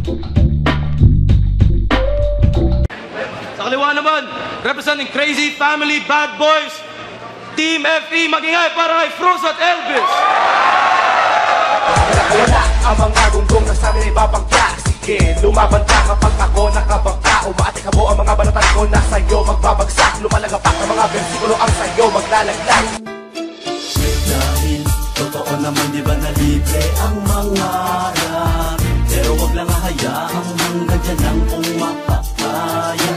Sa kaliwa naman, representing Crazy Family Bad Boys, Team FE, magingay para kay Froz at Elvis. Nakawala ang mga gunggong na sabi na ibabangga. Sige, lumaban ka kapag ako nakabangka. Umaate ka mo ang mga balatan ko na sa'yo magbabagsak. Lumalagapak ang mga versikulo ang sa'yo maglalaglag. Dahil totoo naman di ba na libre ang mangarap, pero wag lang hahayaang hanggang dyan lang kung mapapaya.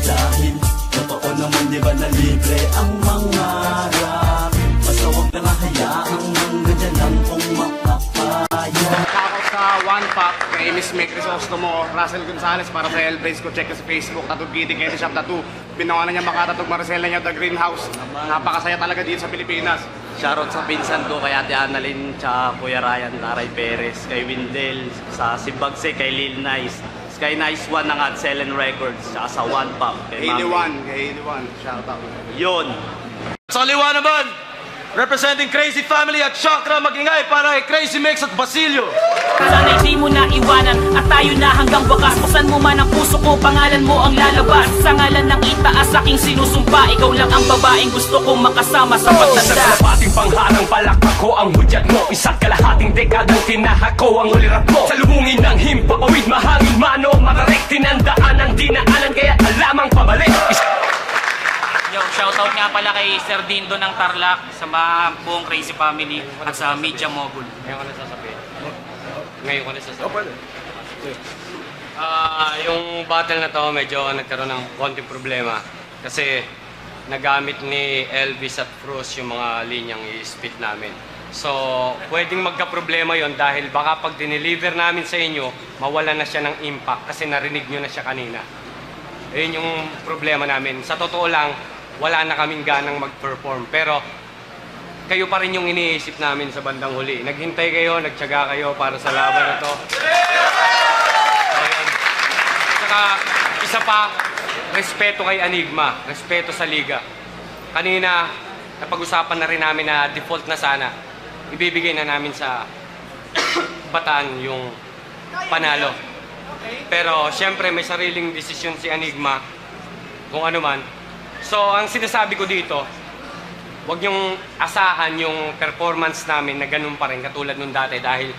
Dahil totoo naman di ba na libre ang mangarap, basta wag lang hahayaang hanggang dyan lang kung mapapaya. Shoutout sa One Pack, kay Miss May Crisostomo, Russell Gonzalez para sa Elbrace ko. Check ka sa Facebook, Tattoo Kitty, Candy Shop Tattoo. Binawa na niya makatatog Maricela niya, The Greenhouse. Napakasaya talaga dito sa Pilipinas. Shoutout sa pinsan ko, kay Ate Annalyn, tsaka Kuya Ryan, Taray Perez, kay Windel, sa Simbagse, kay Lil Nice, kay Nice One ng Adselen Records, tsaka sa One Pop. Kay 81, shoutout. Yun. Sa kaliwa naman, representing Crazy Family at Chakra, magingay para kay Crazy Mix at Basilio. Sana'y di mo na iwanan at tayo na hanggang wakas. Buksan mo man ang puso ko, pangalan mo ang lalabas. Sa ngalan ng itaas aking sinusumpa, ikaw lang ang babaeng gusto kong makasama sa pagtanda. Sa kalapating pangharang palakpak ko ang hudyat mo. Isa't kalahating dekadang tinahako ang ulirap mo. Sa lubungin ng himpapawid, mahangin mano, matarik tinandaan ang dinaanan, kaya alamang pabalik. Yo, shoutout nga pala kay Sir Dindo ng Tarlac, sa mga buong Crazy Family at sa Media Mogul. Ngayon ko na sasabihin. Ngayon ko na sasabihin. Yung battle na to medyo nagkaroon ng konting problema kasi nagamit ni Elvis at Froz yung mga linyang i-spit namin. So, pwedeng magka-problema yon dahil baka pag dineliver namin sa inyo, mawala na siya ng impact kasi narinig nyo na siya kanina. Ayun yung problema namin. Sa totoo lang, wala na kaming ganang mag-perform. Pero, kayo pa rin yung iniisip namin sa bandang huli. Naghintay kayo, nagtiyaga kayo para sa laban na to. Ayun. Saka, isa pa, respeto kay Enigma, respeto sa liga. Kanina, napag-usapan na rin namin na default na sana. Ibibigay na namin sa Bataan yung panalo. Pero, syempre, may sariling desisyon si Enigma, kung ano man. So, ang sinasabi ko dito, huwag niyong asahan yung performance namin na ganun pa rin katulad nung dati dahil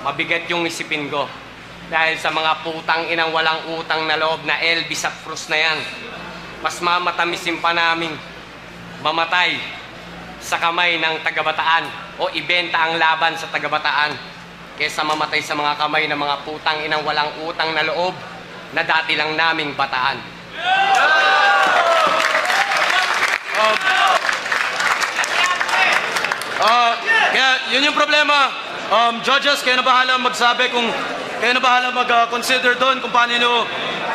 mabigat yung isipin ko. Dahil sa mga putang inang walang utang na loob na Elvis at Froz na yan, mas mamatamisin pa namin mamatay sa kamay ng taga-Bataan o ibenta ang laban sa taga-Bataan kaysa mamatay sa mga kamay ng mga putang inang walang utang na loob na dati lang naming Bataan. Kaya yun yung problema. Judges, kayo na bahala magsabi kung kayo na bahala mag-consider doon kung paano nyo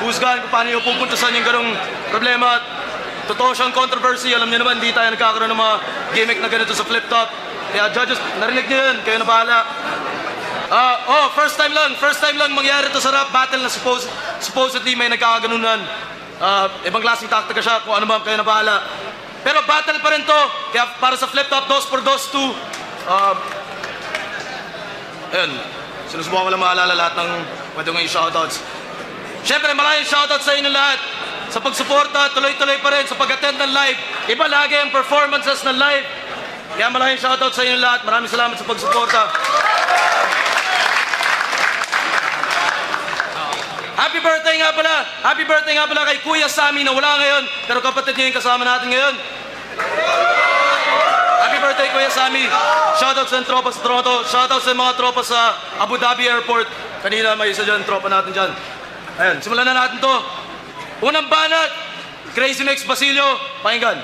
husgahan, kung paano nyo pupuntasan yung ganong problema. Totoo siyang controversy. Alam nyo naman, hindi tayo nagkakaroon ng mga gimmick na ganito sa flip-top. Kaya judges, narinig nyo yun. Kayo na bahala. First time lang mangyari to sa rap battle na supposedly may nagkakaganunan. Ibang klaseng taktika siya, kung ano ba, kayo na bahala. Pero battle pa rin to, kaya para sa flip-top, 2x2, ayun, sinusubukan ko lang maalala lahat ng pwede ngayong shoutouts. Siyempre, maraming shoutouts sa inyo lahat. Sa pagsuporta, tuloy-tuloy pa rin sa pag-attend ng live. Iba lagi ang performances ng live. Kaya maraming shoutouts sa inyo lahat. Maraming salamat sa pagsuporta. Happy birthday nga pala kay Kuya Sammy na wala ngayon, pero kapatid niya yung kasama natin ngayon. Happy birthday Kuya Sammy. Shoutout sa tropa sa Toronto, shoutout sa mga tropa sa Abu Dhabi Airport. Kanina may isa dyan, tropa natin dyan. Ayan, simulan na natin to. Unang banat, Crazy Mix Basilio, pakinggan.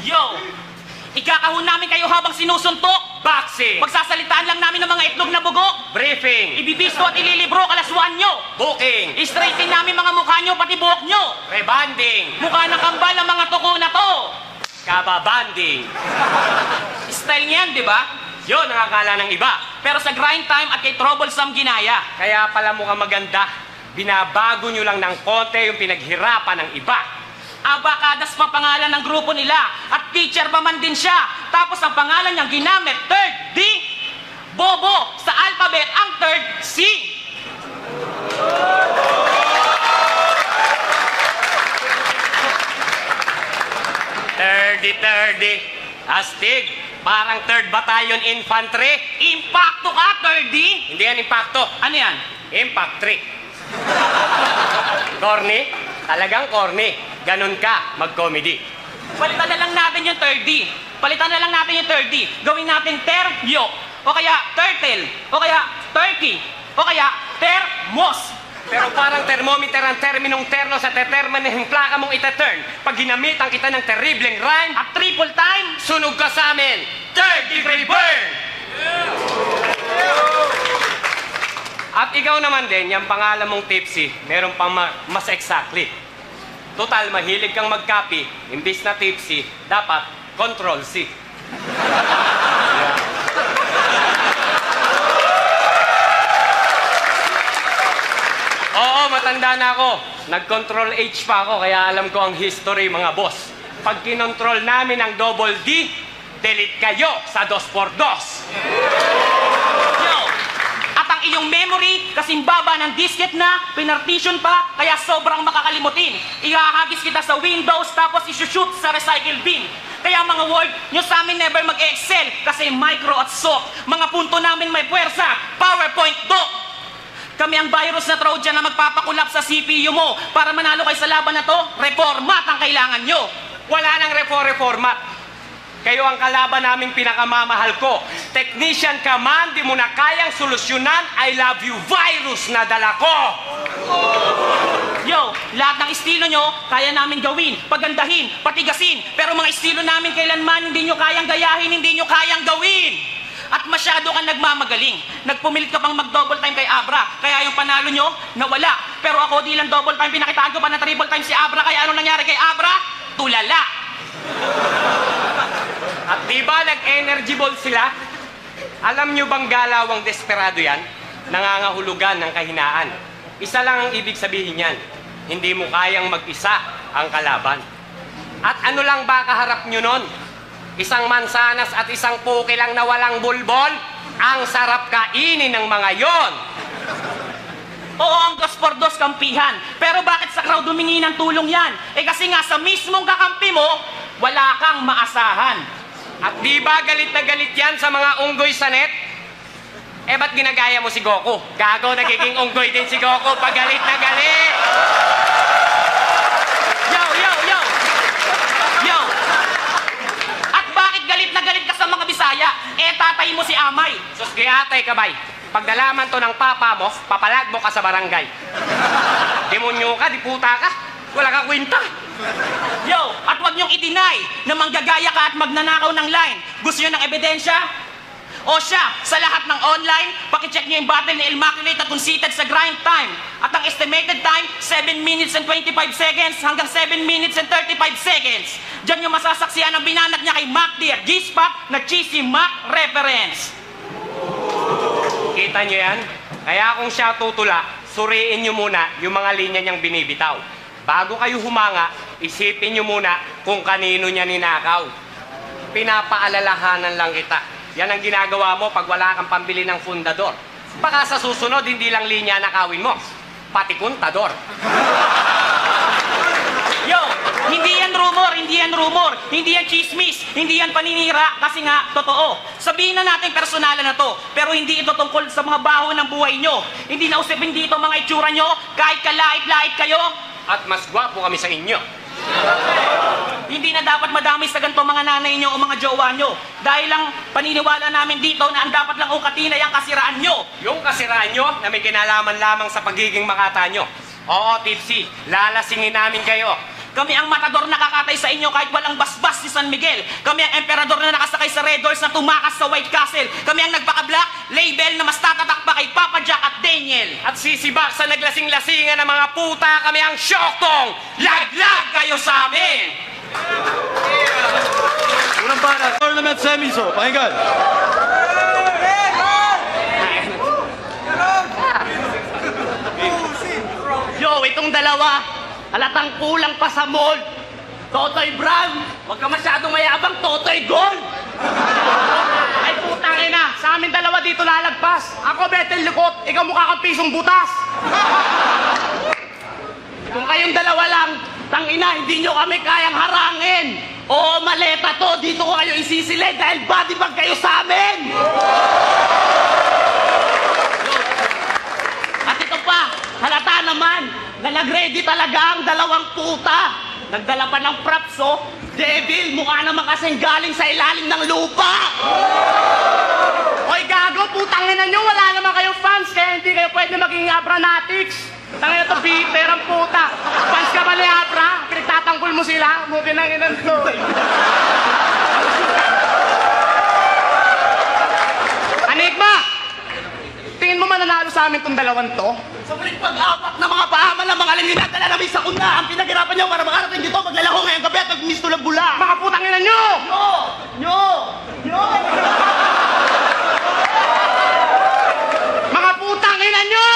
Yo! Ikakahon namin kayo habang sinusuntok. Boxing! Pagsasalitaan lang namin ng mga itlog na bugo. Briefing! Ibibisto at ililibro kalaswaan nyo. Booking! I-straighten namin mga mukha nyo, pati buhok nyo. Rebanding! Mukha ng kambal ang mga tuko na to. Kababanding! Style niyan, di ba? Yun ang akala ng iba. Pero sa grind time at kay Troublesome ginaya. Kaya pala mukhang maganda. Binabago nyo lang ng konti yung pinaghirapan ng iba. Abakadas pa pangalan ng grupo nila at teacher pa man din siya. Tapos ang pangalan niyang ginamit, third D. Bobo, sa alphabet ang third C. 30. Astig, parang 3rd Battalion Infantry. Impacto ka, 30? Hindi yan impacto. Ano yan? Impact 3. Corny? Talagang corny. Ganun ka mag-comedy. Palitan na lang natin yung 30. Palitan na lang natin yung 30. Gawin natin teryo. O kaya turtle. O kaya turkey. O kaya termos. Pero parang thermometer ang terminong terno sa determine ng plaka mong itaturn. Pag ginamitan kita ng terribleng rhyme At triple time. sunog ka sa amin, 3rd degree burn! At ikaw naman din, yung pangalan mong Tipsy, meron pang mas exactly. Total, mahilig kang mag-copy, imbis na Tipsy, dapat Control C. Oo, matanda na ako. Nag-control H pa ako, kaya alam ko ang history, mga boss. Pag kinontrol namin ang double D, delete kayo sa 2x2. Yo! At ang iyong memory, kasing baba ng disket na, pinartition pa, kaya sobrang makakalimutin. Ihahagis kita sa Windows, tapos isushoot sa recycle bin. Kaya mga Word, nyo sa amin never mag-excel, kasi micro at soft. Mga punto namin may puwersa, PowerPoint doc. Kami ang virus na Trojan na magpapakulap sa CPU mo. Para manalo kayo sa laban na to, reformat ang kailangan nyo. Wala nang reformat. Kayo ang kalaban naming pinakamamahal ko. Technician ka man, di mo na kayang solusyonan, I love you virus na dala ko. Yo, lahat ng estilo nyo, kaya namin gawin, pagandahin, patigasin. Pero mga estilo namin kailanman hindi nyo kayang gayahin, hindi nyo kayang gawin. At masyado kang nagmamagaling. Nagpumilit ka pang mag-double time kay Abra. Kaya yung panalo nyo, nawala. Pero ako di lang double time, pinakitaan ko pa na triple time si Abra. Kaya ano nangyari kay Abra? Tulala. At di ba nag-energy ball sila? Alam nyo bang galawang desperado yan? Nangangahulugan ng kahinaan. Isa lang ang ibig sabihin yan. Hindi mo kayang mag-isa ang kalaban. At ano lang ba kaharap nyo nun? Isang mansanas at isang puki lang na walang bulbol? Ang sarap kainin ng mga yon. Oo, ang 2x2 kampihan. Pero bakit sa crowd humingi ng tulong yan? Eh kasi nga sa mismong kakampi mo, wala kang maasahan. At di ba galit na galit yan sa mga unggoy sa net? Eh ba't ginagaya mo si Goku? Gago, nagiging unggoy din si Goku pag galit na galit. Yo! At bakit galit na galit ka sa mga Bisaya? Eh tatay mo si Amay. Sus, atay ka bay. Pag nalaman to ng papa mo, papalag mo ka sa barangay. Demonyo ka, di puta ka. Wala kang kwenta. Yo, at wag niyong i-deny na manggagaya ka at magnanakaw ng line. Gusto niyo ng ebidensya? O siya, sa lahat ng online, pakicheck niyo yung battle ni Immaculate at conceited sa grind time. At ang estimated time, 7 minutes and 25 seconds hanggang 7 minutes and 35 seconds. Diyan niyo masasaksihan ang binanag niya kay Mac D at G-Spot na cheesy Mac reference. Kita niyo yan? Kaya kung siya tutula, suriin niyo muna yung mga linya niyang binibitaw. Bago kayo humanga, isipin niyo muna kung kanino niya ninakaw. Pinapaalalahanan lang kita. Yan ang ginagawa mo pag wala kang pambili ng fundador. Baka sa susunod, hindi lang linya nakawin mo, pati kontador. Yo, hindi yan rumor, hindi yan chismis, hindi yan paninira, kasi nga, totoo. Sabihin na natin personalan na to, pero hindi ito tungkol sa mga baho ng buhay nyo. Hindi na usapin dito mga itsura nyo, kahit kalait-lait kayo. At mas gwapo kami sa inyo. Hindi na dapat madami sa ganito mga nanay nyo o mga jowa nyo. Dahil lang paniniwala namin dito na ang dapat lang ukatin ay ang kasiraan nyo. Yung kasiraan nyo na may kinalaman lamang sa pagiging makata nyo. Oo, Tipsy, lalasingin namin kayo. Kami ang matador na kakatay sa inyo kahit walang basbas si San Miguel. Kami ang emperador na nakasakay sa Red Horse na tumakas sa White Castle. Kami ang nagpaka-black label na mas tatatak pa kay Papa Jack at Daniel. At sisibak sa naglasing-lasingan ng mga puta, kami ang Shoktong. Laglag kayo sa amin! Unang para, tournament semis, oh. Pakinggan. Yo, itong dalawa, halatang kulang pa sa mold. Totoy Brown, huwag ka masyadong mayabang, Totoy Gold. Ay putang ina, sa amin dalawa dito lalagpas. Ako betel likot, ikaw mukha kang pisong butas. Kung kayong dalawa lang, tangina, hindi nyo kami kayang harangin. Oo, maleta to. Dito ko kayo isisilid dahil body bag kayo sa amin. At ito pa, halata naman na nag-ready talaga ang dalawang puta. Nagdala pa ng props, oh. Devil, mukha naman kasing galing sa ilalim ng lupa. Hoy, gago, putangin na nyo. Wala naman kayong fans, kaya hindi kayo pwede maging Abranatics. Tangin na to, Peter, ang puta. Fans ka ba ni Abra? Pinagtatanggol mo sila? Buti nang inan to. Enigma! Tingin mo mananalo sa amin tong dalawang to? Sa muling pag-apak na mga paaman ng mga linatala namin sa kuna, ang pinaghirapan niyo para makarating dito, maglalako ngayong gabi at magmisto ng bula. Mga putang ina nyo! Nyo! Mga putang ina nyo!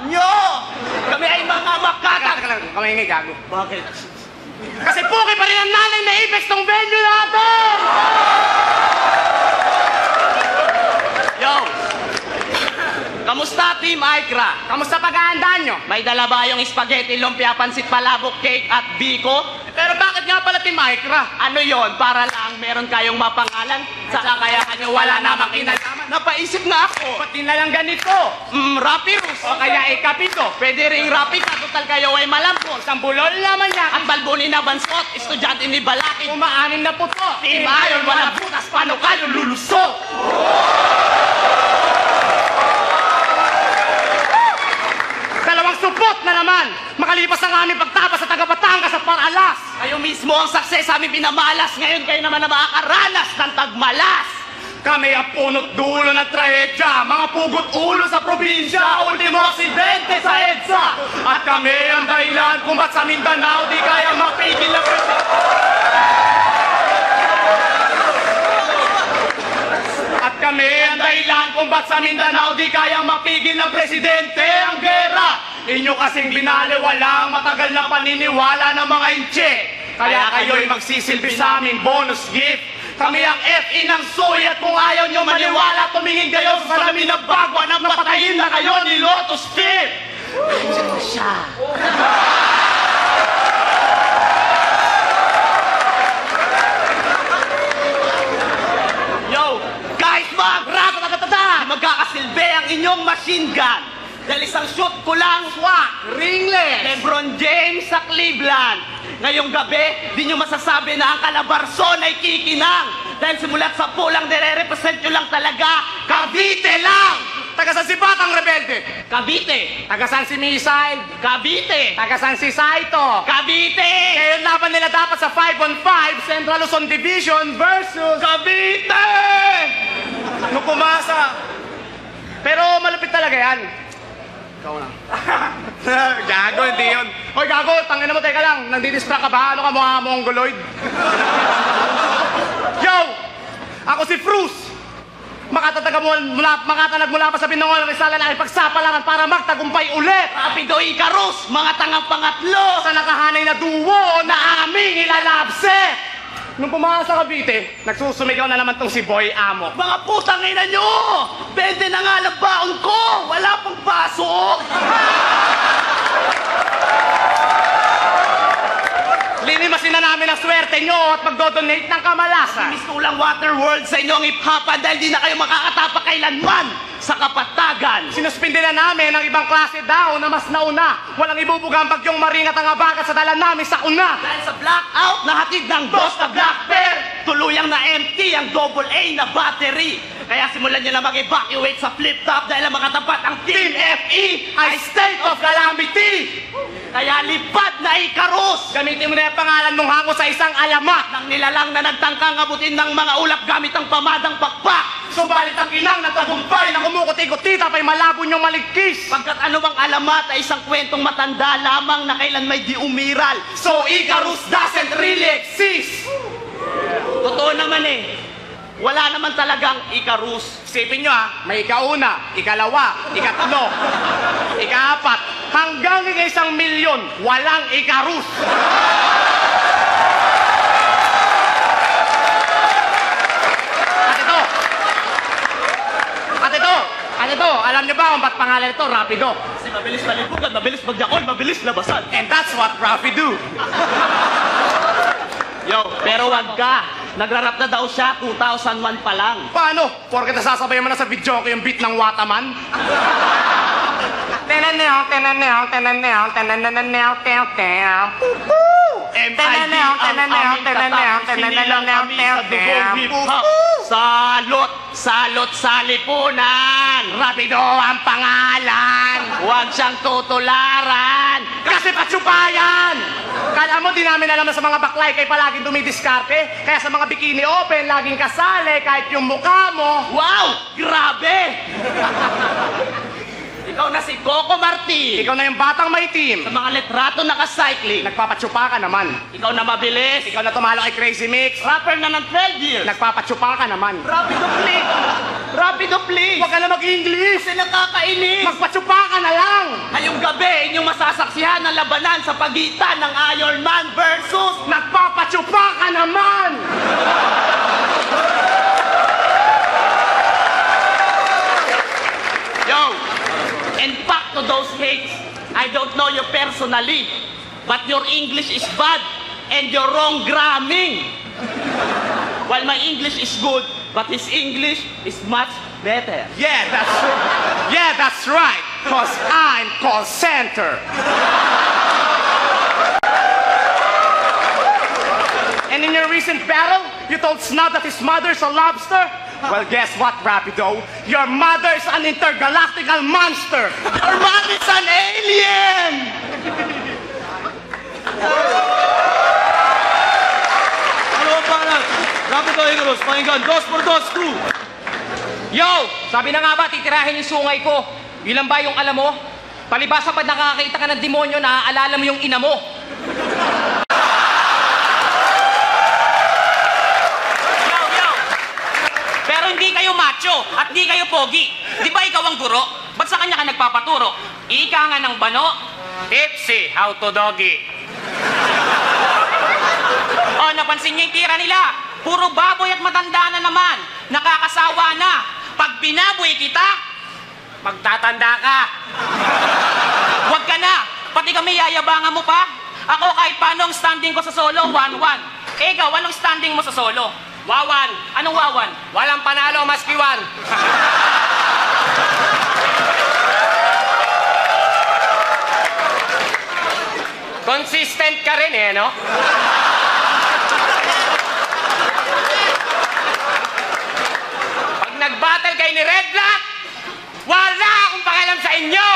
Nyo! Kami ay mga makata. Kami ingay, gago. Bakit? Kasi puki pa rin ang nanay na Apex tong venue natin! Yo! Kamusta, Team Aikra? Kamusta pag-aandaan nyo? May dala ba yung spaghetti, lumpia, pansit, palabok, cake at biko? Pero bakit nga pala Team Aikra? Ano yon? Para lang meron kayong mapangalan? Saka kaya kanyo wala namang kinalaman? Napaisip na ako. Pati na lang ganito. Rapirus. O kaya ikapito. Pwede ring rapika. Total kayo ay malambot. Sambulol naman yan. At balbuni na bansot. Estudyante ni Balakid. Umaanim na puto. Team Iron, walang butas. Paano kayo lulusot? Dalawang supot na naman! Makalipas ang aming pagtapas sa taga-Batangas at Paralas! Kayo mismo ang success sa aming pinamalas! Ngayon kayo naman na makakaranas ng tagmalas! Kami ang punot dulo ng trahedya, mga pugot ulo sa probinsya, ultimo aksidente sa EDSA! At kami ang dahilan kung ba't sa Mindanao di kaya mapigil na Kami ang dahilan kung ba't sa Mindanao di kaya mapigil ng presidente ang gera. Inyo kasing binaliwala ang matagal na paniniwala ng mga inche. Kaya kayo'y magsisilbi sa aming bonus gift. Kami ang FE ng soy at kung ayaw nyo maniwala, tumingin kayo sa salamin ng bagwa na patayin na kayo ni Lotus Fifth. Nandiyan na siya. Magkakasilbi ang inyong machine gun. Dahil isang shoot ko lang, swak, ringless, LeBron James sa Cleveland. Ngayong gabi, di nyo masasabi na ang Calabarzon ay kikinang. Dahil simulat sa pulang, nire-represent nyo lang talaga, Cavite lang! Tagasan si Batang Rebelde? Cavite. Tagasan si Misail? Cavite. Tagasan si Saito? Cavite. Kaya yung laban nila dapat sa 5-on-5, Central Luzon Division versus Cavite! Nung pumasa. Pero malapit talaga yan. Ikaw na. Gago, hindi yun. Hoy, gago, tangin mo, teka lang. Nandidistract ka ba? Ano ka, mga mongoloid? Yo! Ako si Frus. Makatanag mula pa sa Binangon Rizal na ipagsapalangan para magtagumpay ulit. Rapido Icarus, mga tangang pangatlo. Sa nakahanay na duo na aming ilalabse. Nung pumasa sa Cavite, nagsusumigaw na naman tong si Boy Amo. Mga putang ina nyo! 20 na nga lang baon ko! Wala pang pasok! Linimasin na namin ang swerte nyo at magdodonate ng kamalasan. Mistulang Waterworld sa inyong iphapan dahil di na kayo makakatapak kailanman sa kapatagan. Sinuspindi na namin ang ibang klase daw na mas nauna. Walang ibubugang bagyong maringat ang abagat sa dala namin sa una. Dahil sa blackout na hatid ng dos na Black Bear, tuluyang na empty ang AA na battery. Kaya simulan nyo na mag-evacuate sa flip-top dahil ang makatapat ang Team FE ay state of calamity. Kaya lipad na Icarus! Gamitin mo na yung pangalan mong hango sa isang alamat ng nilalang na nagtangkang abutin ng mga ulap gamit ang pamadang pakpak. Subalit ang inang natagumpay na kumukuti-kuti tapay malabo niyong maligkis. Pagkat anumang alamat ay isang kwentong matanda lamang na kailan may di umiral. So Icarus doesn't really exist! Totoo naman eh. Wala naman talagang Icarus. Isipin nyo may ikauna, ikalawa, ikatlo, ikaapat, hanggang ika-1 milyon, walang Icarus. At ito, alam nyo ba kung ba't pangalan ito, Rapido? Kasi mabilis malibugan, mabilis magjakon, mabilis labasan. And that's what Rapi do. Yo, Pero wag ka. Nagrarap na daw siya 2001 pa lang. paano? Porket nasasabayan mo na sa video ko yung beat ng Wataman? Salot! Salot sa lipunan! Rapido ang pangalan! Huwag siyang tutularan! Kasi patsupayan! Kala mo di namin alam na sa mga baklay kayo palaging dumidiskarte? Kaya sa mga bikini open, laging kasali kahit yung mukha mo. Wow! Grabe! Ikaw na si Coco Martin. Ikaw na yung batang may team. Sa mga litrato naka-cycling. Nagpapatsupa ka naman. Ikaw na mabilis. Ikaw na tumalo kay Crazy Mix. Rapper na ng 12 years. Nagpapatsupa ka naman. Rapido please! Rapido please! Huwag ka na mag-English. Kasi nakakainis! Magpatsupa ka na lang. Ngayong gabi, inyong masasaksihan ang labanan sa pagitan ng Iron Man versus... Nagpapatsupa ka naman. Yo! And back to those hates, I don't know you personally, but your English is bad and you're wrong gramming. While my English is good, but his English is much better. Yeah, that's right. Yeah, that's right. Cause I'm call center. And in your recent battle, you told Snub that his mother's a lobster? Well, guess what, Rapido? Your mother's an intergalactical monster! Your mom is an alien! Ano ang pangalan? Rapido Igros, pakinggan. 2 por 2, 2. Yo! Sabi na nga ba, titirahin yung sungay ko. Yun lang ba yung alam mo? Palibasa pag nakakita ka ng demonyo, naaalala mo yung ina mo. Pero hindi kayo macho at di kayo pogi. Di ba ikaw ang guro? Ba't sa kanya ka nagpapaturo? Ika nga ng bano. Tipsy, how to doggy. Oh, napansin niyo yung tira nila? Puro baboy at matanda na naman. Nakakasawa na. Pag binaboy kita, Magtatanda ka. wag ka na. Pati kami yayabangan mo pa. Ako kahit paano ang standing ko sa solo, 1-1. Ikaw, anong standing mo sa solo? Wawan. Anong wawan? Walang panalo, maski one. Consistent ka rin eh, no? Pag nag-battle kayo ni Red Black, wala akong pakialam sa inyo!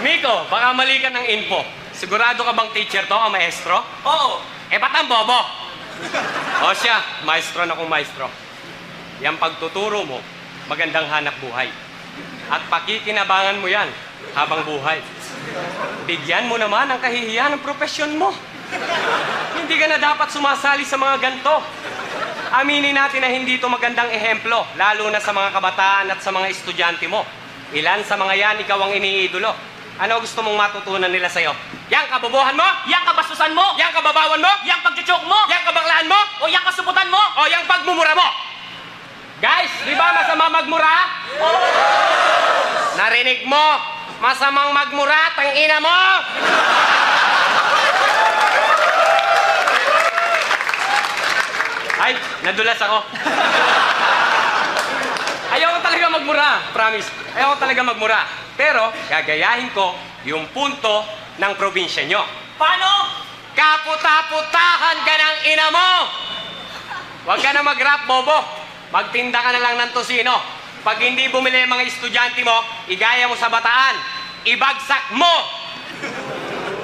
Miko, baka mali ka ng info. Sigurado ka bang teacher to, ang maestro? Oo. Eh, ba't ang bobo? O siya, maestro na kung maestro. Yang pagtuturo mo, magandang hanap buhay. At pakikinabangan mo yan habang buhay. Bigyan mo naman ang kahihiyan ng profesyon mo. Hindi ka na dapat sumasali sa mga ganto. Aminin natin na hindi ito magandang ehemplo, lalo na sa mga kabataan at sa mga estudyante mo. Ilan sa mga yan, ikaw ang iniidolo. Ano gusto mong matutunan nila sa'yo? Yang kabobohan mo? Yang kabastusan mo? Yang kababawan mo? Yang pagchuchok mo? Yang kabaklaan mo? O yang kasuputan mo? O yang pagmumura mo? Guys, di ba masama magmura? Narinig mo? Masamang magmura, tangina mo! Ay, nadulas ako. Ayaw ko talaga magmura, promise. Ayaw ko talaga magmura. Pero, gagayahin ko yung punto ng probinsya nyo. Paano? Kaputa-putahan ka ng ina mo! Huwag ka na mag-rap, bobo. Magtinda ka na lang ng tosino. Pag hindi bumili ang mga estudyante mo, igaya mo sa bataan. Ibagsak mo!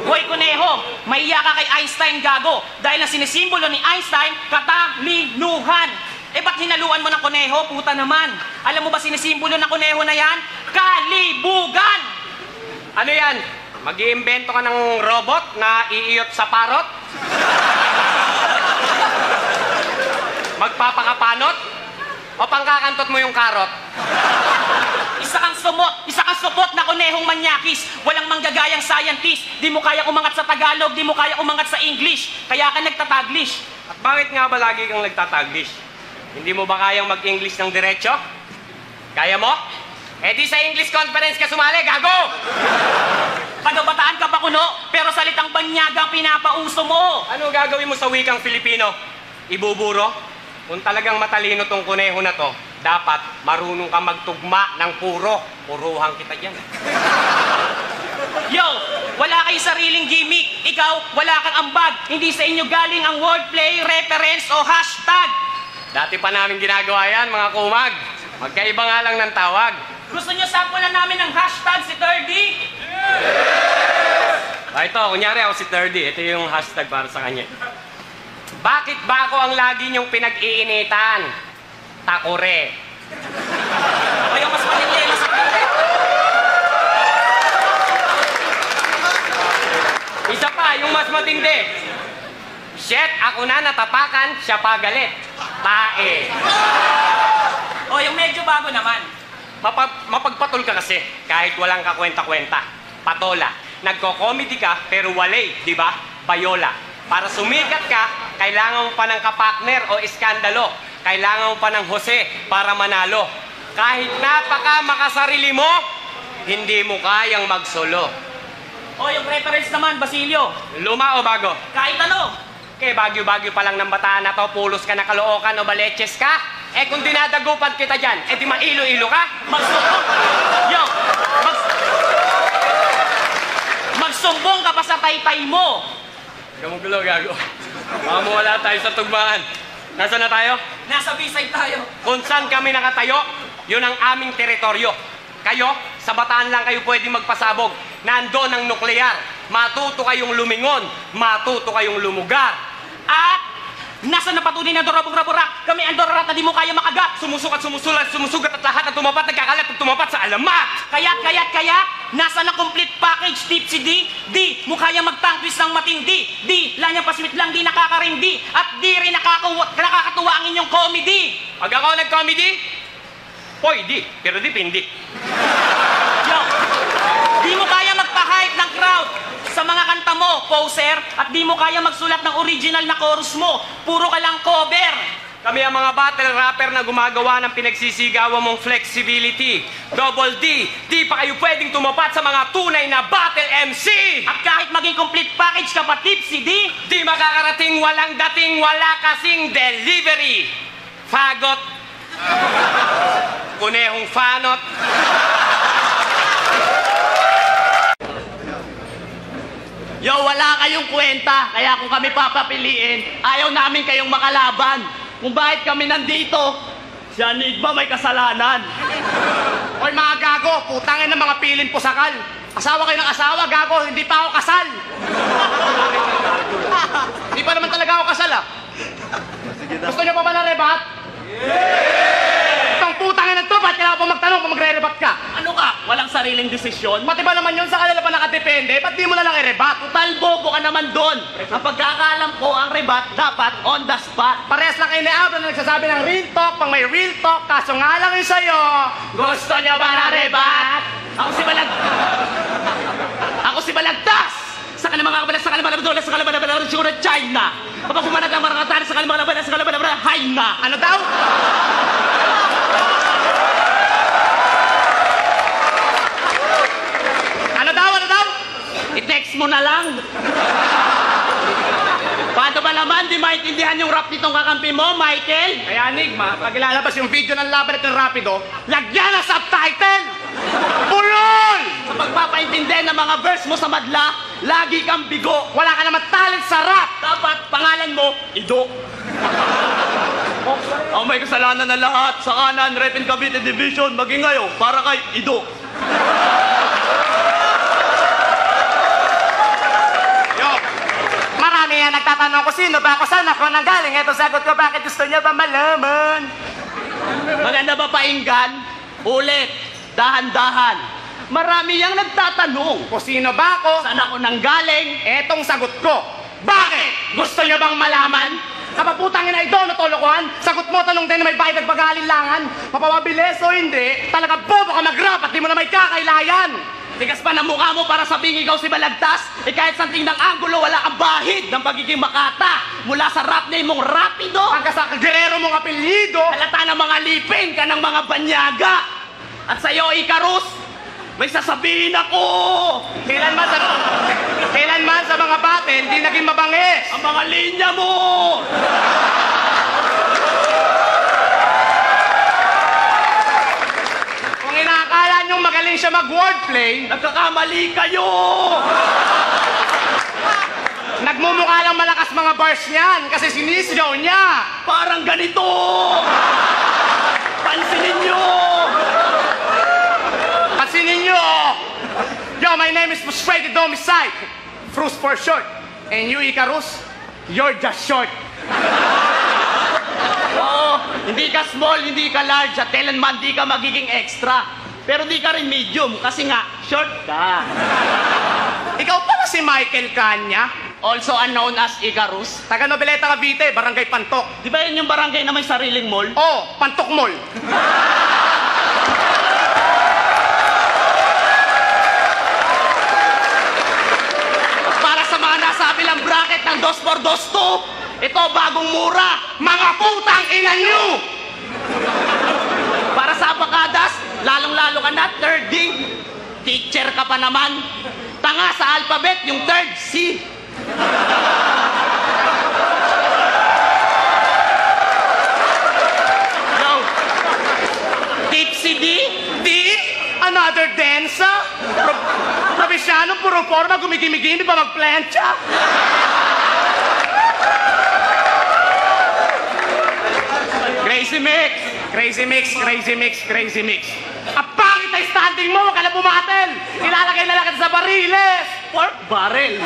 Hoy, kuneho, maiya ka kay Einstein, gago. Dahil ang sinisimbolo ni Einstein, katalinuhan. Eh, ba't hinaluan mo ng kuneho? Puta naman. Alam mo ba sinisimbolo ng kuneho na yan? Kalibugan! Ano yan? Mag-iimbento ka ng robot na iiyot sa parot? Magpapakapanot? O pangkakantot mo yung karot? Isa kang supot na kunehong manyakis. Walang manggagayang scientist. Di mo kaya umangat sa Tagalog, di mo kaya umangat sa English. Kaya ka nagtataglish. At bakit nga ba lagi kang nagtataglish? Hindi mo ba kayang mag-English ng diretso? Kaya mo? Eh di sa English conference ka sumali, gago! Taga-Bataan ka ba kuno? Pero salitang banyaga ang pinapauso mo. Ano gagawin mo sa wikang Filipino? Ibuburo? Kung talagang matalino tong kuneho na to, dapat marunong ka magtugma ng puro. Puruhan kita dyan. Yo, wala kay sariling gimmick. Ikaw, wala kang ambag. Hindi sa inyo galing ang wordplay, reference o hashtag. Dati pa namin ginagawa yan, mga kumag. Magkaiba nga lang ng tawag. Gusto nyo sampulan namin ng hashtag si 30? Ito, kunyari ako si 30. Ito yung hashtag para sa kanya. Bakit ba ako ang lagi niyong pinag-iinitan? Takore. O yung mas matindi na sa Isa pa, yung mas matindi. Shit, ako na natapakan, siya pa galit. Tae. O yung medyo bago naman. Mapagpatol ka kasi, kahit walang kakwenta-kwenta. Patola. Nagko-comedy ka, pero walay, di ba? Bayola. Para sumikat ka, kailangan mo pa ng kapartner o iskandalo. Kailangan mo pa ng Jose para manalo. Kahit napaka makasarili mo, hindi mo kayang magsolo. O yung reference naman, Basilio. Luma o bago? Kahit ano. Bagyo-bagyo pa lang ng Bataan na to, pulos ka na Caloocan o Baleches ka. Eh kung dinadagupan kita dyan, eh di mailo-ilo ka. Magsumbong. Yo, magsumbong ka pa sa taytay mo. Gamugulo, gago. Baka mawala tayo sa tugmaan. Nasaan na tayo? Nasa B-side tayo. Kung saan kami nakatayo, yun ang aming teritoryo. Kayo, sa Bataan lang kayo pwedeng magpasabog. Nandun ang nuklear. Matuto kayong lumingon. Matuto kayong lumugar. At nasa napatunay na dorabog-raborak, kami ang dorarat na di mo kaya makagat. Sumusukat, sumusulat, sumusugat at lahat ng tumapat, nagkakalat at tumapat sa alamat. Kayat, nasa na complete package tipsy D. D, mo kaya magtangkis ng matindi. D, lanyang paswit lang, di nakakarindi. At di rin nakakatuwa ang inyong comedy. Pag ako nag-comedy, pwede, pero dipindi. Yo, di mo kaya magpa-hype ng crowd sa mga kanta mo, poser, at di mo kaya magsulat ng original na chorus mo. Puro ka lang cover. Kami ang mga battle rapper na gumagawa ng pinagsisigawan mong flexibility. Double D, di pa kayo pwedeng tumapat sa mga tunay na battle MC! At kahit maging complete package ka pa tipsy D, di makakarating, walang dating, wala kasing delivery. Fagot. Kunehong fanot. Yo, wala kayong kwenta. Kaya kung kami papapiliin, ayaw namin kayong makalaban. Kung bakit kami nandito, si Anigba may kasalanan. Oy mga gago, putangin ng mga pilin pusakal. Asawa kayo ng asawa, gago, hindi pa ako kasal. Hindi pa naman talaga ako kasal ah. Gusto niyo pa ba na rebat? Itong putangin na to, ba't kailangan pa magtanong kung magre-rebat ka? Ano ka? Walang sariling desisyon? Pati ba naman yun sa kanila pa nakadepende? Ba't di mo na lang i-rebat? Total bobo ka naman doon. Ang pagkakaalam ko, ang rebat dapat on the spot. Parehas lang kayo ni Abra na nagsasabi ng real talk pang may real talk, kaso nga lang yun sa'yo. Gusto niya ba na rebat? Ako si Balagtas! Sa kalimang kabalas, sa kalimang kabalas, sa kalimang kabalas, siguro China. Kapag pumanag ang mga katari, sa kalimang kabalas, sa kalimang kabalas, Haina. Ano daw? Ano daw? I-text mo na lang. Paano ba naman di maintindihan yung rap nitong kakampi mo, Michael? Kaya Enigma, pag ilalabas yung video ng laban at ng Rapido, lagyan ng subtitle! Bulol! Sa pagpapaintindi ng mga verse mo sa madla, lagi kang bigo. Wala ka naman talent sa rap! Dapat pangalan mo, Ido. Ang may kasalanan na lahat sa kanan, Rep and Cavite Division, maging ngayon, para kay Ido. Marami yan nagtatanong ko sino ba ako, saan ako nanggaling. Ito sagot ko, bakit gusto niya ba malaman? Maganda ba painggan? Ulit, dahan-dahan. Marami yang nagtatanong. Kung sino ba ako? Saan ako nanggaling? Etong sagot ko. Bakit? Gusto niya bang malaman? Kapaputangin na ito, natolokohan. Sagot mo, tanong din na may bayad at pag-aalilangan. Mapapabilis o hindi, talaga bobo ka mag-rap at di mo na may kakailayan. Tigas pa ng mukha mo para sabing ikaw si Balagtas? Kahit sa tingin ng anggulo, wala kang bahid ng pagiging makata. Mula sa rap name mong Rapido. Hanggang sa gerero mong apelyido. Halata ng mga lipin ka ng mga banyaga. At sa'yo, Icarus, May sasabihin ako! Kailanman sa mga battle, di naging mabangis. Ang mga linya mo! Kung inaakala niyong magaling siya mag-wordplay, Nagkakamali kayo! nagmumukha lang malakas mga bars niyan kasi sinisigaw niya. Parang ganito! Pansinin nyo! Pansinin niyo! Yo, my name is Frustrated Homicide. Frus for short. And you, Icarus, you're just short. Oo, hindi ka small, hindi ka large, at kailanman di ka magiging extra. Pero di ka rin medium kasi nga, short ka. Ikaw pa si Michael Kanya? Also unknown as Icarus. Taga Noveleta, Cavite, Barangay Pantok. Di ba yun yung barangay na may sariling mall? Oh, Pantok Mall. Para sa mga nasa kabilang bracket ng 2x2, ito bagong mura. Mga putang ina niyo! Para sa abakadas, lalong-lalo ka na, third D. Teacher ka pa naman. Tanga sa alphabet, yung third C. Yo, tipsy D? D? Another densa? Probisyano, puro forma, gumigimigi, hindi pa magplantsa? Crazy mix. Crazy mix, crazy mix, crazy mix. Ang pangit ay standing mo, wag ka na bumatel. Ilalagay na lang kita sa bariles. Pork barrel.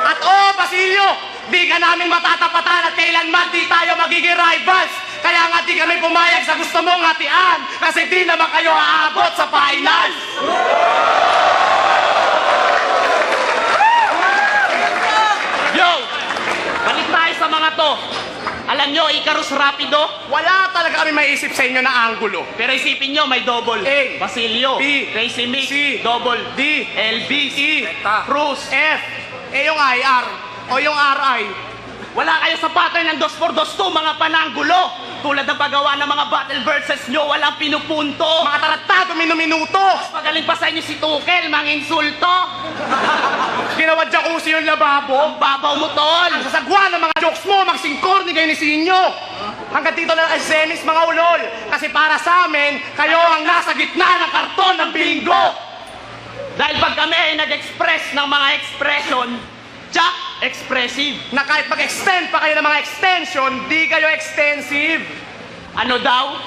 At Basilio, di ka namin matatapatan at kailanman di tayo magiging rivals. Kaya nga di kami pumayag sa gusto mong hatian kasi di naman kayo aabot sa finals. Yo, balik tayo sa mga to. Alam nyo, Icarus Rapido? Wala talaga kami maiisip sa inyo na anggulo. Pero isipin nyo, may double. A, Basilio, B, Crazy Mix, C, double D, LB, E, Cruz. F, yung IR, o yung RI. Wala kayo sa pattern ng 2x2, mga pananggulo. Tulad ng paggawa ng mga battle verses nyo, walang pinupunto. Mga taratado, minuto. Magaling pa sa inyo si Tukel, mga insulto. Ginawa jacuzzi yung lababo. Ang babaw mo, tol. Ang sasagwa ng mga jokes mo, magsingkor ni kayo ni Sinyo. Hanggang dito na ang semis, mga ulol. Kasi para sa amin, kayo ang nasa gitna ng karton ng bingo. Dahil pag kami ay nag-express ng mga expression, tsak, expressive. Na kahit mag-extend pa kayo ng mga extension, di kayo extensive. Ano daw?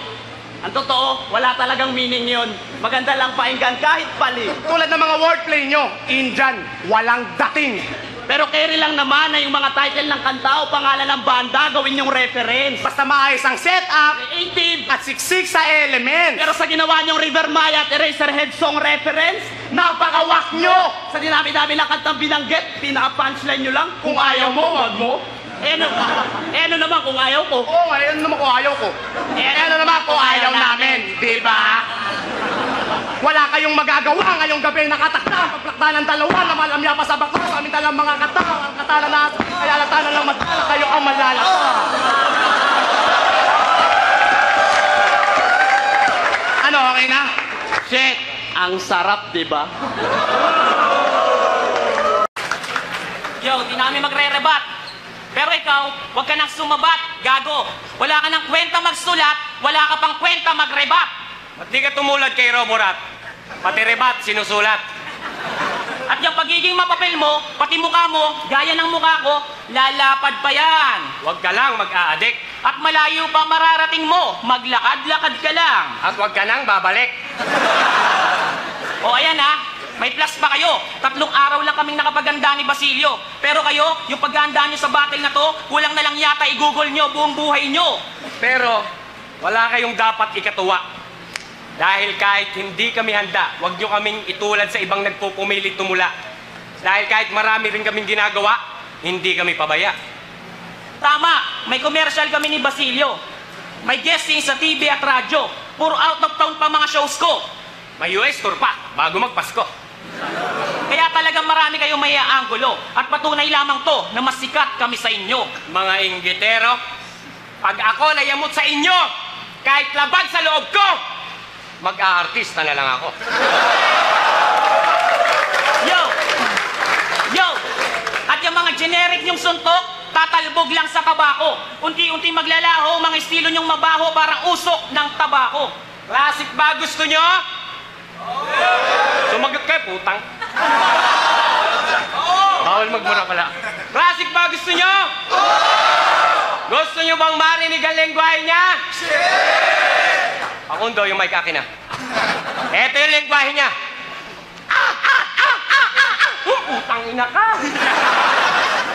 Ang totoo, wala talagang meaning yon. Maganda lang painggan kahit pali. Tulad ng mga wordplay nyo, Indian, walang dating. Pero carry lang naman na yung mga title ng kanta o pangalan ng banda gawin yung reference. Basta maayos ang setup Creative. at siksik sa elements. Pero sa ginawa niyong River Maya at Eraserhead song reference, napakawak nyo! Sa dinami-dami ng kantang binanggit, pinaka-punchline nyo lang, kung ayaw mo, wag mo. Ano naman kung ayaw ko? Oo, ngayon naman kung ayaw ko. Ano naman kung ayaw namin, di ba? Wala kayong magagawa ngayong gabi nakatakda. Pagplakda ng dalawa na malamya pa sa bako. Sa amin talang mga kata. Ang katala na kaya lata na lang matala. Kayo ang malalata. Ano, okay na? Shit! Ang sarap, di ba? Yo, di namin magre-rebat. Pero ikaw, huwag ka nang sumabat, gago. Wala ka nang kwenta magsulat, wala ka pang kwenta magrebat. Ba't di ka tumulad kay Roborat? Pati rebat, sinusulat. At yung pagiging mapapel mo, pati mukha mo, gaya ng mukha ko, lalapad pa yan. Huwag ka lang mag-a-addict. At malayo pa mararating mo, maglakad-lakad ka lang. At huwag ka nang babalik. O ayan ha, may plus pa kayo. 3 araw lang kaming nakapaganda ni Basilio. Pero kayo, yung paghahanda nyo sa battle na to, kulang na lang yata i-google nyo buong buhay nyo. Pero, wala kayong dapat ikatuwa. Dahil kahit hindi kami handa, huwag nyo kaming itulad sa ibang nagpupumilit tumula. Dahil kahit marami rin kaming ginagawa, hindi kami pabaya. Tama, may commercial kami ni Basilio. May guesting sa TV at radyo. Puro out of town pa mga shows ko. May US tour pa, bago magpasko. Kaya talagang marami kayong may aangulo. At patunay lamang to na mas sikat kami sa inyo. Mga inggitero, pag ako nayamot sa inyo, kahit labag sa loob ko, mag-aartista na lang ako. Yo! Yo! At yung mga generic nyong suntok, tatalbog lang sa kabako. Unti-unti maglalaho, mga estilo nyong mabaho, parang usok ng tabako. Classic ba gusto nyo? Sumagot kayo, putang. Bawal magmura pala. Classic ba gusto nyo? Gusto nyo bang marinig ang lengguwahe niya? Pakundo, yung mic akin na. Eto yung lengguwahe niya. Putang ina ka.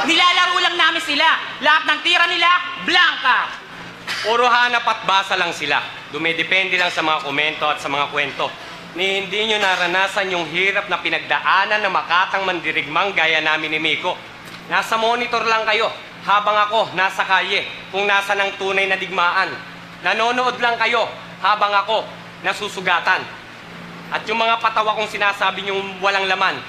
Nilalaro lang namin sila. Lahat ng tira nila, blanca. Puro hanap at basa lang sila. Dumidepende lang sa mga komento at sa mga kwento. Ni hindi nyo naranasan yung hirap na pinagdaanan ng makatang mandirigmang gaya namin ni Miko. Nasa monitor lang kayo, habang ako nasa kalye, kung nasa ng tunay na digmaan. Nanonood lang kayo, habang ako nasusugatan. At yung mga patawa kong sinasabi nyong walang laman,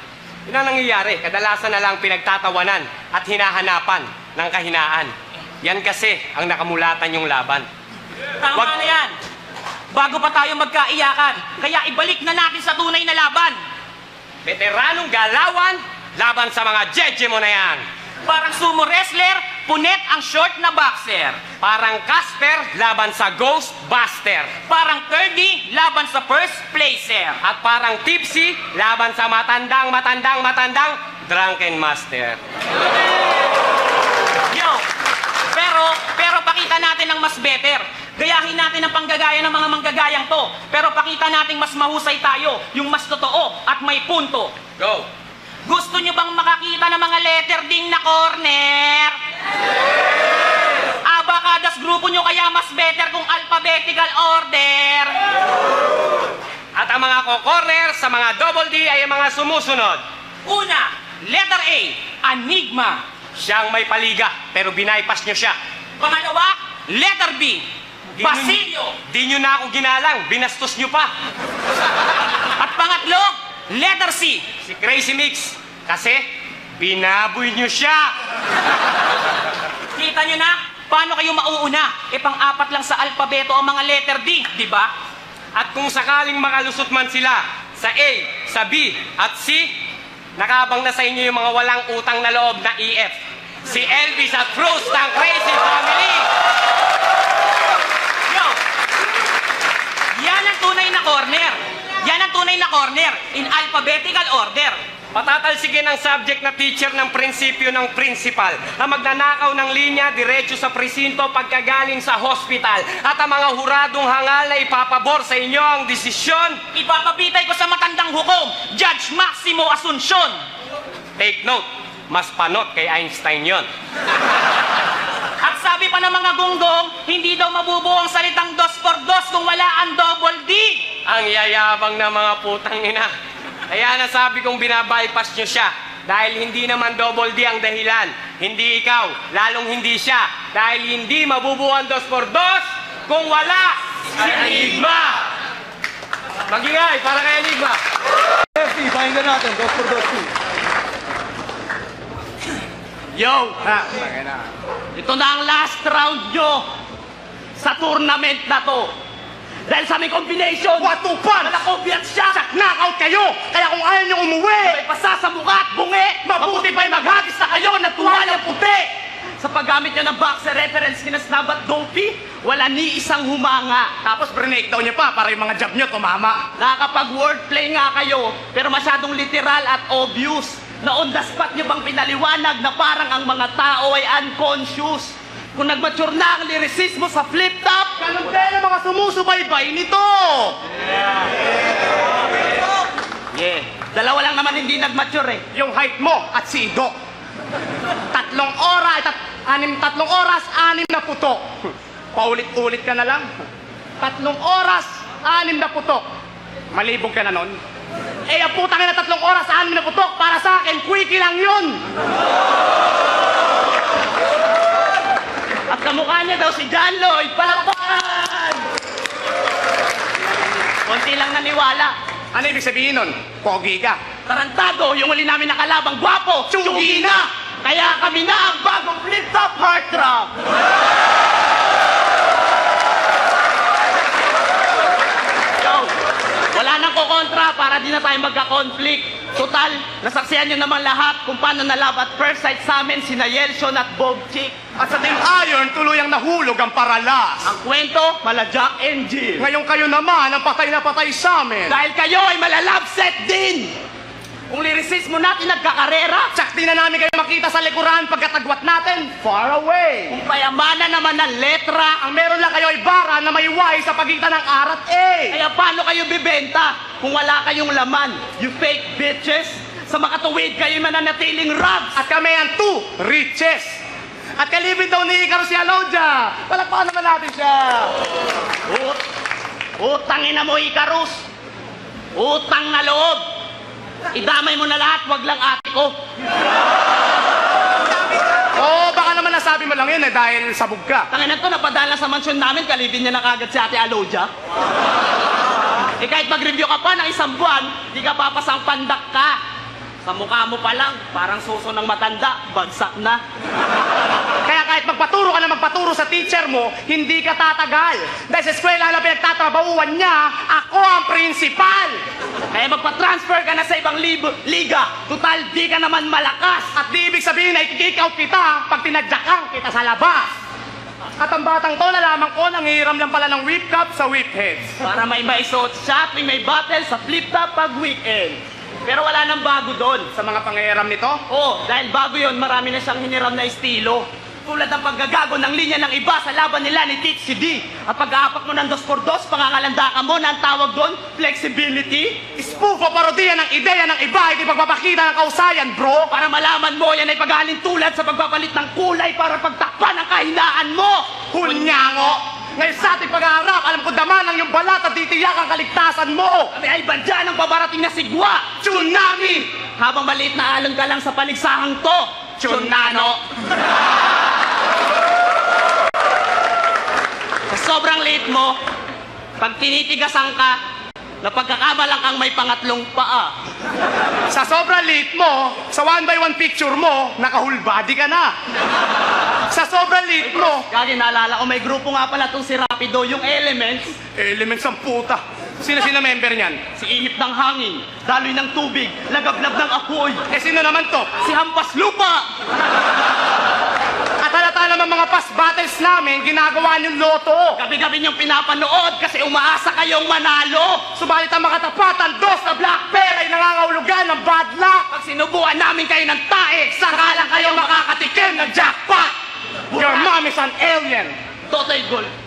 yun ang nangyayari, kadalasan na lang pinagtatawanan at hinahanapan ng kahinaan. Yan kasi ang nakamulatan yung laban. Tama na yan. Bago pa tayo magkaiyakan, kaya ibalik na natin sa tunay na laban. Veteranong galawan, laban sa mga jeje mo na yan. Parang sumo wrestler, punet ang short na boxer. Parang Casper, laban sa Ghostbuster. Parang Kirby, laban sa first placer. At parang Tipsy, laban sa matandang Drunken Master. Yo! Pero pakita natin ang mas better. Gayahin natin ang panggagaya ng mga manggagayang to. Pero pakita natin mas mahusay tayo, yung mas totoo at may punto. Go! Gusto nyo bang makakita ng mga letter ding na corner? Abakadas grupo nyo kaya mas better kung alphabetical order. At ang mga ko-corner sa mga double D ay ang mga sumusunod. Una, letter A, Enigma. Siyang may paliga, pero binaypas nyo siya. Pangalawa, letter B, Basilio. Di nyo na ako ginalang, binastos nyo pa. At pangatlo, letter C, Si Crazy Mix, kasi binaboy nyo siya. Kita nyo na? Paano kayo mauuna? Pang-apat lang sa alpabeto ang mga letter D, di ba? At kung sakaling makalusot man sila sa A, sa B, at C, nakabang na sa inyo yung mga walang utang na loob na EF. Si Elvis at Bruce ng Crazy Family. Yo! Yan ang tunay na corner. Yan ang tunay na corner in alphabetical order. Patatalsigin ang subject na teacher ng prinsipyo ng principal na magnanakaw ng linya diretso sa presinto pagkagaling sa hospital at ang mga huradong hangal na ipapabor sa inyo ang desisyon. Ipapabitay ko sa matandang hukom, Judge Maximo Asuncion. Take note, mas panot kay Einstein yon. At sabi pa ng mga gunggong, hindi daw mabubuo ang salitang 2x2 kung wala ang double D. Ang yayabang na mga putang ina. Kaya nasabi kong binabypass nyo siya dahil hindi naman double D ang dahilan. Hindi ikaw, lalong hindi siya. Dahil hindi mabubuo ang 2x2 kung wala si Enigma. Magingay para kay Enigma. FP, pakinggan natin, 2x2. Yo! Ito na ang last round nyo sa tournament na to. Dahil sa aming combination, Watupan! nalakobiat siya! Knockout kayo! Kaya kung ayaw nyo umuwi, may pasa sa mukha at bungi, mabuti pa'y maghagis na kayo ng tuwalyang puti! Sa paggamit nyo ng boxer reference kina Snab at Dopey, wala ni isang humanga. Tapos breakdown nyo pa para yung mga jab nyo tumama. Nakakapag-wordplay nga kayo, pero masyadong literal at obvious. Na on the spot nyo bang pinaliwanag na parang ang mga tao ay unconscious. Kung nagmature na ang lyricismo sa flip-top, ganun din ang mga sumusubaybay nito. Yeah. Dalawa lang naman hindi nagmature eh. Yung height mo at si Ido. 3 oras, 6 na putok. Paulit-ulit ka na lang. 3 oras, 6 na putok. Malibog ka na nun. Ang putang na 3 oras, 6 na putok. Para sa akin, quickie lang yun. At kamukha niya daw si John Lloyd. Palakpakan! Konti lang naniwala. Ano ibig sabihin nun? Pogi ka. Tarantado, yung uli namin nakalabang gwapo, tsugi na! Kaya kami na ang bagong flip-top heartthrob! Yo! Wala nang kukontra para di na tayo magka-conflict. Total, nasaksiyan nyo naman lahat kung paano na-love at first sight sa amin sina Yelson at Bob Chick. At sa Team Iron, tuluyang nahulog ang paralas. Ang kwento, mala Jack and Jill. Ngayon kayo naman ang patay na patay sa amin. Dahil kayo ay mala-love set din. Kung liricismo natin nagkakarera, Tsakti na namin kayo makita sa likuran pagkatagwat natin, far away. kung payamanan naman ng letra, Ang meron lang kayo ay bara na may Y sa pagitan ng R at A. kaya paano kayo bibenta kung wala kayong laman? You fake bitches. Sa makatuwid kayo mananatiling rabs. At kami ang two riches. At kalibin daw ni Icaro si Alodia. Palakpakan naman natin siya. Utangin na mo, Icarus. Utang na loob. Idamay mo na lahat, wag lang ate ko. Oo, baka naman nasabi mo lang yun dahil sabog ka. Tanginan to, napadala sa mansyon namin, kalibin niya na kagad si ate Alodia. Kahit mag-review ka pa ng isang buwan, di ka papasang pandak ka. Sa mukha mo pa lang, parang suso ng matanda, bagsak na. Kaya kahit magpaturo ka na magpaturo sa teacher mo, hindi ka tatagal. Dahil sa eskwela na pinagtatrabahuan niya, ako ang principal. Kaya magpa-transfer ka na sa ibang liga. Total, di ka naman malakas. At di ibig sabihin na i-kick out kita pag tinadyakan kita sa labas. At ang batang to, nalaman ko, nangihiram lang pala ng whip cup sa whip heads. Para may maisuot siya tuwing may battle sa flip-top pag weekend. Pero wala nang bago doon. Sa mga pangihiram nito, Oo, dahil bago yon, marami na siyang hiniram na estilo. Tulad ng paggagago ng linya ng iba sa laban nila ni Tits si D. At pag-aapak mo ng 2x2, pangangalandakan mo na ang tawag doon, flexibility. spoof o parodiya ng ideya ng iba, hindi pagpapakita ng kausayan, bro. Para malaman mo, yan ay paghalin tulad sa pagpapalit ng kulay para pagtakpan ang kahinaan mo. Hunyango! Ngayon sa ating pag-aarap, alam ko daman ang iyong balat at titiyak ang kaligtasan mo. Kami ay badya ng babarating na sigwa. Tsunami! Habang maliit na alon ka lang sa paligsahang to, Tsunano. Sa sobrang liit mo, pag tinitigasan ka, napagkakamalang kang may pangatlong paa. Sa sobrang liit mo, sa 1x1 picture mo, nakahulbadi ka na. Sa sobrang liit mo, Kagi naalala ko, may grupo nga pala itong si Rapido, yung Elements, elements ang puta. Sino member niyan? si Ihip ng Hangin, Daloy ng Tubig, Lagablab ng Apoy, Sino naman to? si Hampas Lupa. At halata naman mga past battles namin, ginagawa niyong loto. Gabi-gabi niyong pinapanood kasi umaasa kayong manalo. Subalit ang makatapatan, dos na black bear ay nangangahulugan ng bad luck. Pag sinubuan namin kayo ng tae, saka lang kayo makakatikim ng jackpot. Your mom is an alien. Totoy Gold.